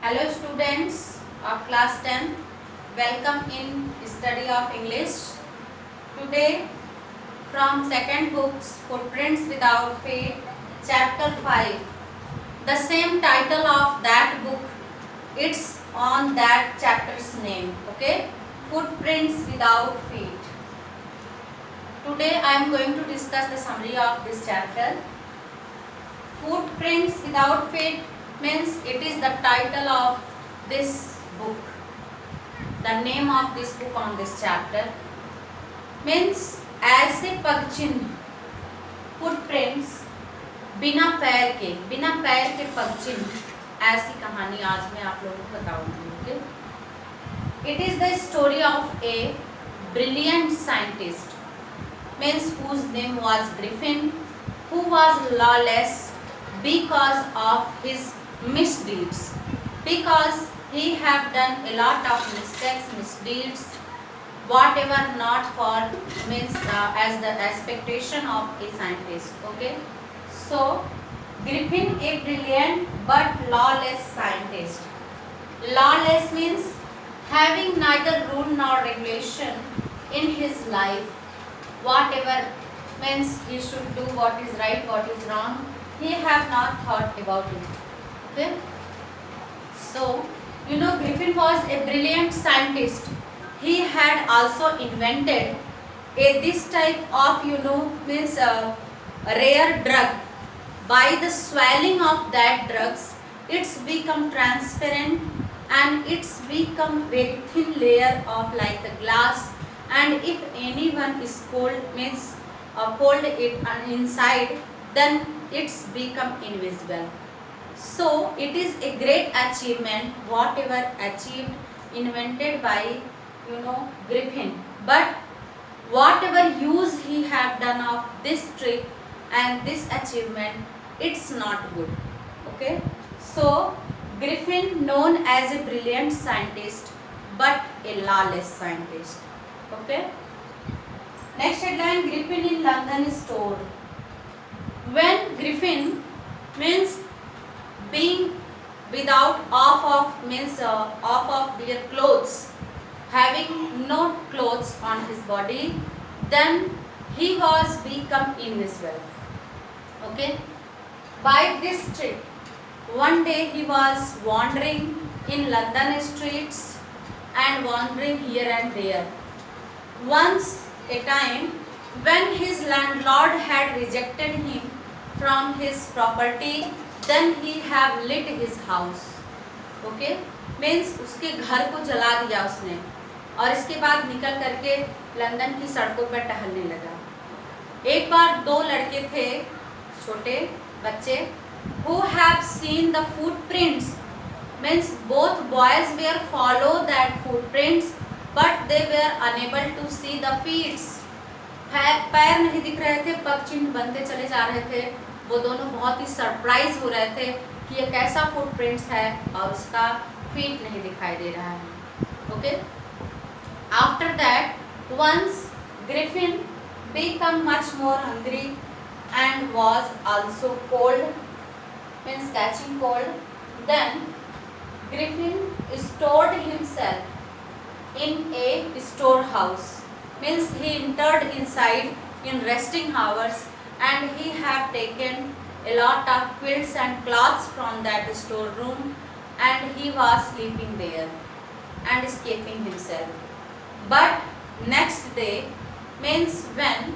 Hello students of class 10. Welcome in study of English. Today from second books Footprints Without Feet, chapter 5. The same title of that book, it's on that chapter's name. Okay, Footprints Without Feet. Today I am going to discuss the summary of this chapter. Footprints Without Feet means it is the title of this book. The name of this book on this chapter means ऐसे पग चिन्ह, footprints, बिना पैर के पग चिन्ह, ऐसी कहानी आज मैं आप लोगों को बताऊंगी. It is the story of a brilliant scientist, means whose name was Griffin, who was lawless because of his misdeeds, because he have done a lot of misdeeds, whatever not for means as the expectation of a scientist. Okay, so Griffin, a brilliant but lawless scientist. Lawless means having neither rule nor regulation in his life. Whatever means he should do what is right, what is wrong, he have not thought about it. Okay, so Griffin was a brilliant scientist. He had also invented this type of means a rare drug. By the swelling of that drugs, it's become transparent and it's become very thin layer of like the glass, and if anyone is cold means hold it inside, then it's become invisible. So it is a great achievement whatever achieved, invented by Griffin, but whatever use he have done of this trick and this achievement, it's not good. Okay, so Griffin known as a brilliant scientist but a lawless scientist. Okay, next headline, Griffin in London store. When Griffin means being without off of their clothes, having no clothes on his body, then he was become invisible. Okay, by this trick, one day he was wandering in London streets and wandering here and there. Once a time, when his landlord had rejected him from his property, then he have lit his house. Okay, means उसके घर को जला दिया उसने, और इसके बाद निकल करके लंदन की सड़कों पर टहलने लगा. एक बार दो लड़के थे, छोटे बच्चे, who have seen the footprints, means both boys were follow that footprints but they were unable to see the feet. पैर नहीं दिख रहे थे, पग चिन्ह बनते चले जा रहे थे. वो दोनों बहुत ही सरप्राइज हो रहे थे कि ये कैसा फुटप्रिंट्स है और उसका फीट नहीं दिखाई दे रहा है. Okay, after that once Griffin became much more hungry and was also cold, means catching cold. Then Griffin stored himself in a storehouse, means he entered inside in resting hours, and he had taken a lot of quilts and cloths from that storeroom, and he was sleeping there and escaping himself. But next day, means when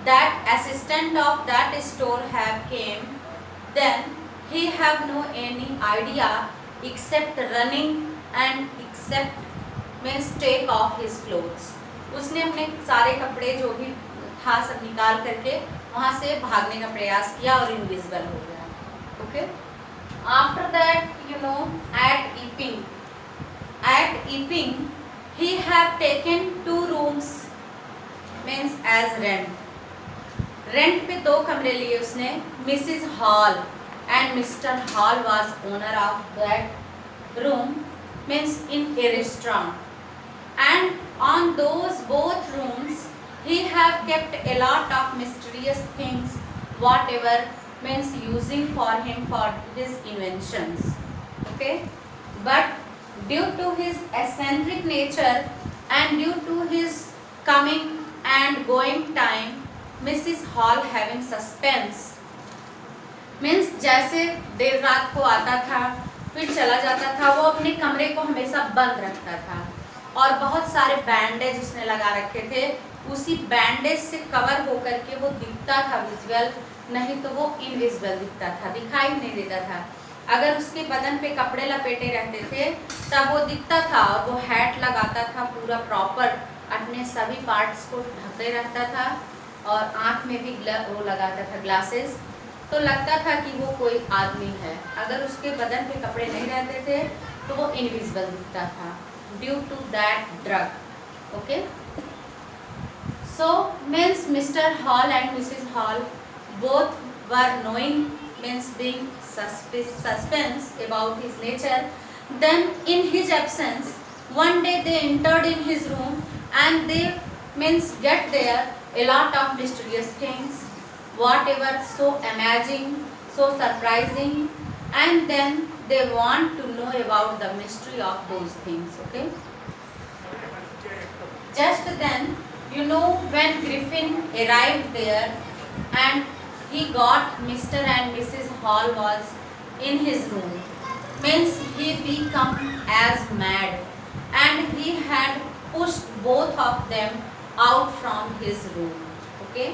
that assistant of that store have came, then he have no any idea except running and except means take off his clothes. उसने अपने सारे कपड़े जो भी था सब निकाल करके वहाँ से भागने का प्रयास किया और इनविजिबल हो गया. Okay, after that at Epping he have taken 2 rooms means as rent पे 2 कमरे लिए उसने. Mrs. Hall and Mr. Hall was owner of that room, means in a restaurant, and on those both rooms he have kept a lot of mysterious things whatever means using for him for his inventions. Okay, but due to his eccentric nature and due to his coming and going time, Mrs. Hall having suspense, means जैसे देर रात को आता था फिर चला जाता था, वो अपने कमरे को हमेशा बंद रखता था और बहुत सारे बैंडेज उसने लगा रखे थे, उसी बैंडेज से कवर होकर के वो दिखता था विजुअल, नहीं तो वो इनविजिबल दिखता था, दिखाई नहीं देता था। अगर उसके बदन पे कपड़े लपेटे रहते थे तब वो दिखता था, और वो हैट लगाता था पूरा प्रॉपर, अपने सभी पार्ट्स को ढके रहता था और आँख में भी वो लगाता था ग्लासेस, तो लगता था कि वो कोई आदमी है। अगर उसके बदन पे कपड़े नहीं रहते थे तो वो इनविजिबल दिखता था due to that drug. Okay, so means Mr Hall and Mrs Hall both were knowing, means being suspense about his nature. Then in his absence, one day they entered in his room and they means get there a lot of mysterious things, whatever so amazing, so surprising, and then they want to know about the mystery of those things. Okay, just then, you know, when Griffin arrived there and he got Mr. and Mrs. Hall was in his room, means he become as mad and he had pushed both of them out from his room. Okay,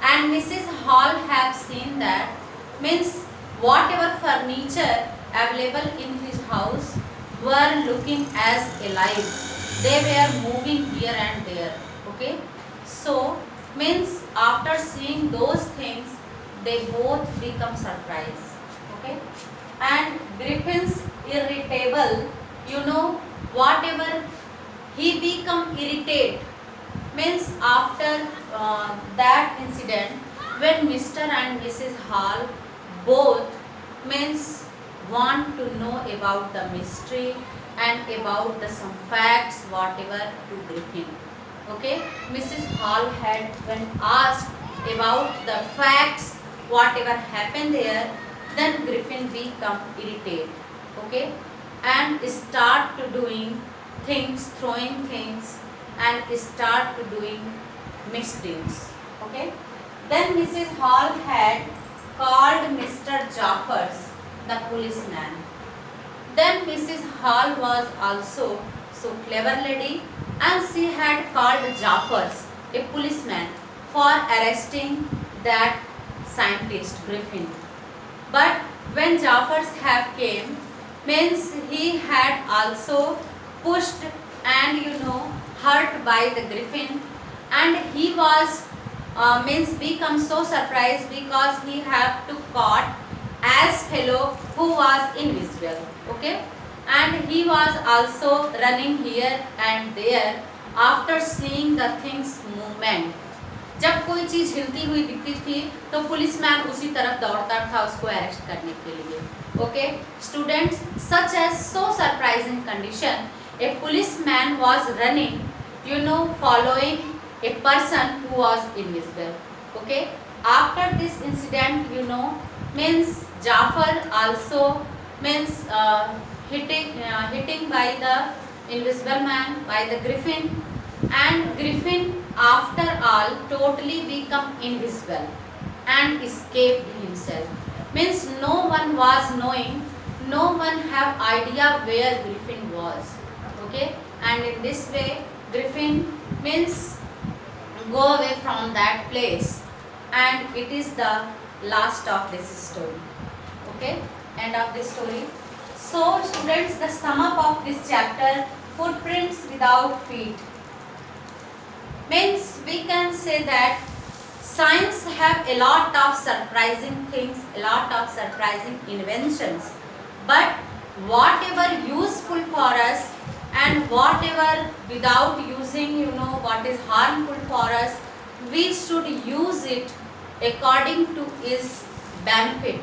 and Mrs. Hall have seen that, means whatever furniture available in his house were looking as alive, they were moving here and there. Okay, so means after seeing those things they both become surprised. Okay, and Griffin's irritable, you know, whatever he become irritated, means after that incident when Mr. and Mrs. Hall both means want to know about the mystery and about the some facts whatever to Griffin. Okay, Mrs. Hall had when asked about the facts whatever happened there, then Griffin become irritated. Okay, and start to doing things, throwing things, and start to doing misdeeds. Okay, then Mrs. Hall had called Mr. Jaffers, the policeman. Then Mrs. Hall was also so clever lady and she had called Jaffers, a policeman, for arresting that scientist Griffin. But when Jaffers have came, means he had also pushed and you know hurt by the Griffin, and he was means become so surprised because he have to caught as fellow who was invisible. Okay, and he was also running here and there after seeing the things movement. जब कोई चीज हिलती हुई दिखती थी तो policeman उसी तरफ दौड़ता था उसको अरेस्ट करने के लिए. Okay students, such as so surprising condition, a policeman was running, you know, following a person who was invisible. Okay, after this incident, you know, means Jafar also means hitting by the invisible man, by the Griffin, and Griffin after all totally become invisible and escaped himself. Means no one was knowing, no one have idea where Griffin was. Okay, and in this way Griffin means go away from that place, and it is the last of this story. Okay, end of this story. So students, the sum up of this chapter, footprints without feet, means we can say that science have a lot of surprising things, a lot of surprising inventions, but whatever useful for us and whatever without using, you know, what is harmful for us, we should use it according to its benefit.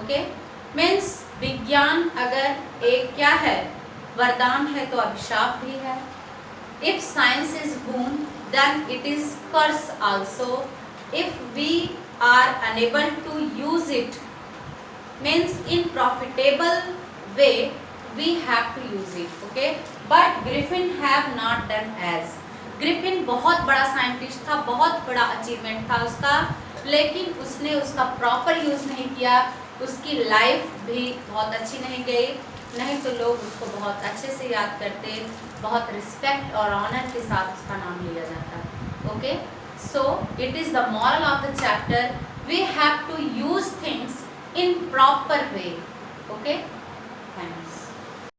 Okay, means विज्ञान अगर एक क्या है, वरदान है तो अभिशाप भी है. If science is boon, then it is curse also. If we are unable to use it, means in profitable way, we have to use it, okay? But Griffin have not done as. Griffin बहुत बड़ा scientist था, बहुत बड़ा achievement था उसका, लेकिन उसने उसका प्रॉपर यूज़ नहीं किया, उसकी लाइफ भी बहुत अच्छी नहीं गई, नहीं तो लोग उसको बहुत अच्छे से याद करते, बहुत रिस्पेक्ट और ऑनर के साथ उसका नाम लिया जाता। Okay, so it is the moral of the chapter, we have to use things in proper way. Okay, thanks.